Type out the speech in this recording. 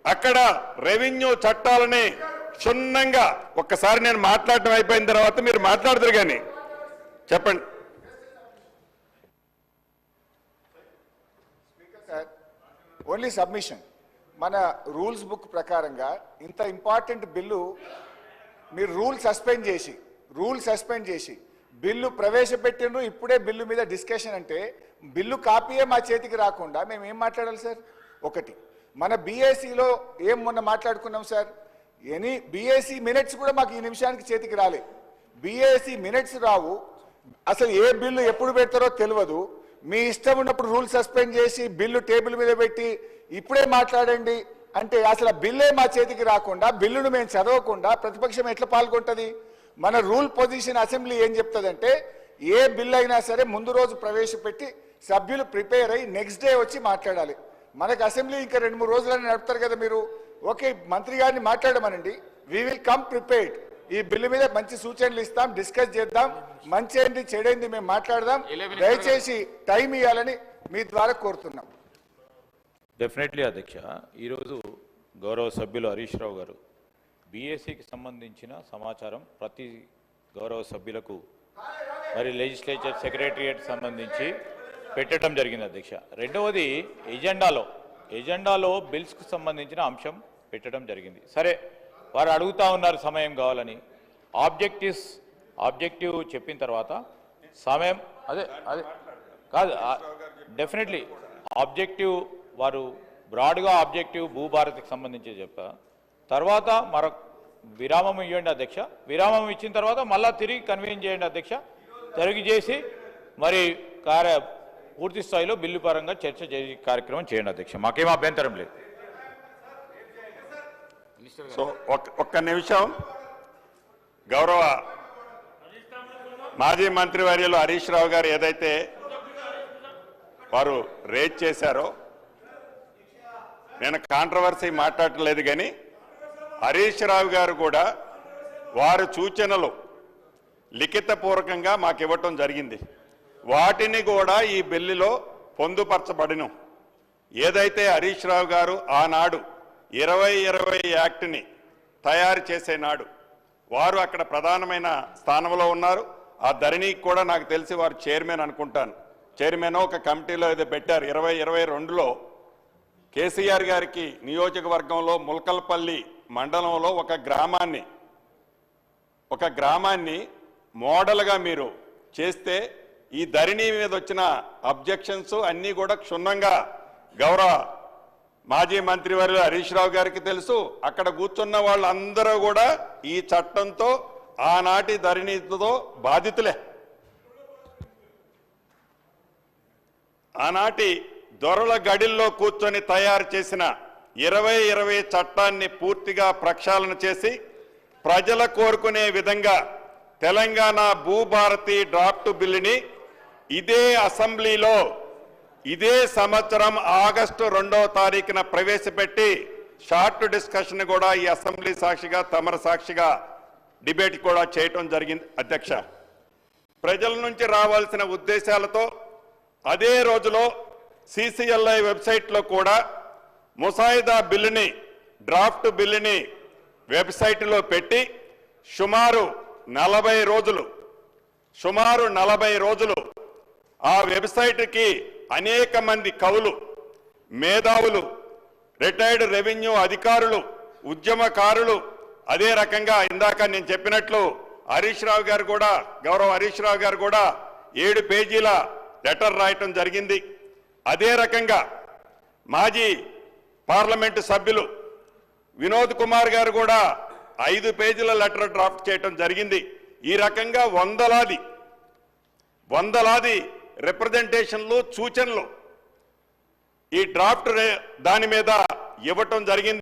అక్కడ రెవెన్యూ చట్టాలని క్షుణ్ణంగా ఒక్కసారి నేను మాట్లాడటం అయిపోయిన తర్వాత మీరు మాట్లాడదురు కానీ చెప్పండి. Only submission. మన రూల్స్ బుక్ ప్రకారంగా ఇంత ఇంపార్టెంట్ బిల్లు మీరు రూల్ సస్పెండ్ చేసి బిల్లు ప్రవేశపెట్టిండ్రు, ఇప్పుడే బిల్లు మీద డిస్కషన్ అంటే బిల్లు కాపీయే మా చేతికి రాకుండా మేము ఏం మాట్లాడాలి సార్? ఒకటి, మన బీఏసీలో ఏం మొన్న మాట్లాడుకున్నాం సార్, బీఏసీ మినిట్స్ కూడా మాకు ఈ నిమిషానికి చేతికి రాలే. బీఏసీ మినిట్స్ రావు, అసలు ఏ బిల్లు ఎప్పుడు పెడతారో తెలియదు. మీ ఇష్టం ఉన్నప్పుడు రూల్ సస్పెండ్ చేసి బిల్లు టేబుల్ మీద పెట్టి ఇప్పుడే మాట్లాడండి అంటే అసలు బిల్లే మా చేతికి రాకుండా బిల్లును మేము చదవకుండా ప్రతిపక్షం ఎట్లా పాల్గొంటుంది? మన రూల్ పొజిషన్ అసెంబ్లీ ఏం చెప్తుందంటే ఏ బిల్ అయినా సరే ముందు రోజు ప్రవేశపెట్టి సభ్యులు ప్రిపేర్ అయ్యి నెక్స్ట్ డే వచ్చి మాట్లాడాలి. మనకు అసెంబ్లీ ఇంకా 2-3 రోజులని నడుపుతారు కదా మీరు. ఓకే, మంత్రి గారిని మాట్లాడమనండి, వీ విల్ కమ్ ప్రిపేర్డ్. ఈ బిల్లు మీద మంచి సూచనలు ఇస్తాం, డిస్కస్ చేద్దాం, మంచి ఏంటి చెడైంది మేము మాట్లాడదాం. దయచేసి టైం ఇవ్వాలని మీ ద్వారా కోరుతున్నాం. డెఫినెట్లీ అధ్యక్ష, ఈరోజు గౌరవ సభ్యులు హరీష్ రావు గారు బీఎస్సీకి సంబంధించిన సమాచారం ప్రతి గౌరవ సభ్యులకు మరి లెజిస్లేచర్ సెక్రటరియట్ సంబంధించి పెట్టడం జరిగింది అధ్యక్ష. రెండవది ఎజెండాలో బిల్స్కు సంబంధించిన అంశం పెట్టడం జరిగింది. సరే, వారు అడుగుతూ ఉన్నారు సమయం కావాలని. ఆబ్జెక్టివ్ చెప్పిన తర్వాత సమయం అదే కాదు, డెఫినెట్లీ ఆబ్జెక్టివ్ వారు బ్రాడ్గా ఆబ్జెక్టివ్ భూభారతికి సంబంధించి చెప్పా తర్వాత మరొక విరామం ఇవ్వండి అధ్యక్ష. విరామం ఇచ్చిన తర్వాత మళ్ళీ తిరిగి కన్వీన్ చేయండి అధ్యక్ష. తిరిగి చేసి మరి పూర్తి స్థాయిలో బిల్లు పరంగా చర్చ చేసే కార్యక్రమం చేయండి అధ్యక్ష. మాకేం అభ్యంతరం లేదు. సో ఒక్క నిమిషం, గౌరవ మాజీ మంత్రివర్యులు హరీష్ రావు గారు ఏదైతే వారు రేజ్ చేశారో, నేను కాంట్రవర్సీ మాట్లాడలేదు, కానీ హరీష్ రావు గారు కూడా వారి సూచనలు లిఖితపూర్వకంగా మాకు ఇవ్వటం జరిగింది. వాటిని కూడా ఈ బిల్లులో పొందుపరచబడిన ఏదైతే హరీష్ రావు గారు ఆనాడు 2020 యాక్ట్ని తయారు చేసే నాడు వారు అక్కడ ప్రధానమైన స్థానంలో ఉన్నారు. ఆ ధరణికి కూడా నాకు తెలిసి వారు చైర్మన్ అనుకుంటాను, చైర్మన్ ఒక కమిటీలో ఏదో పెట్టారు. 2022లో కేసీఆర్ గారికి నియోజకవర్గంలో ముల్కల్పల్లి మండలంలో ఒక గ్రామాన్ని మోడల్గా మీరు చేస్తే ఈ ధరణి మీద వచ్చిన అబ్జెక్షన్స్ అన్నీ కూడా క్షుణ్ణంగా గౌరవ మాజీ మంత్రివర్యులు హరీష్ రావు గారికి తెలుసు. అక్కడ కూర్చున్న వాళ్ళందరూ కూడా ఈ చట్టంతో ఆనాటి ధరణితో బాధితులే. ఆనాటి దొరల గడిల్లో కూర్చొని తయారు చేసిన 2020 చట్టాన్ని పూర్తిగా ప్రక్షాళన చేసి ప్రజల కోరుకునే విధంగా తెలంగాణ భూభారతి డ్రాఫ్ట్ బిల్లుని ఇదే అసెంబ్లీలో ఇదే సంవత్సరం ఆగస్టు 2వ తారీఖున ప్రవేశపెట్టి షార్ట్ డిస్కషన్ కూడా ఈ అసెంబ్లీ సాక్షిగా తమర సాక్షిగా డిబేట్ కూడా చేయటం జరిగింది అధ్యక్ష. ప్రజల నుంచి రావాల్సిన ఉద్దేశాలతో అదే రోజులో CCLI వెబ్సైట్లో కూడా ముసాయిదా బిల్లుని డ్రాఫ్ట్ బిల్లుని వెబ్సైట్లో పెట్టి సుమారు 40 రోజులు ఆ వెబ్సైట్కి అనేక మంది కవులు, మేధావులు, రిటైర్డ్ రెవెన్యూ అధికారులు, ఉద్యమకారులు, అదే రకంగా ఇందాక నేను చెప్పినట్లు హరీష్ రావు గారు కూడా గౌరవ హరీష్ రావు గారు కూడా 7 పేజీల లెటర్ రాయటం జరిగింది. అదే రకంగా మాజీ పార్లమెంటు సభ్యులు వినోద్ కుమార్ గారు కూడా 5 పేజీల లెటర్ డ్రాఫ్ట్ చేయటం జరిగింది. ఈ రకంగా వందలాది రిప్రజెంటేషన్లు, సూచనలు ఈ డ్రాఫ్ట్ దాని మీద ఇవ్వటం జరిగింది.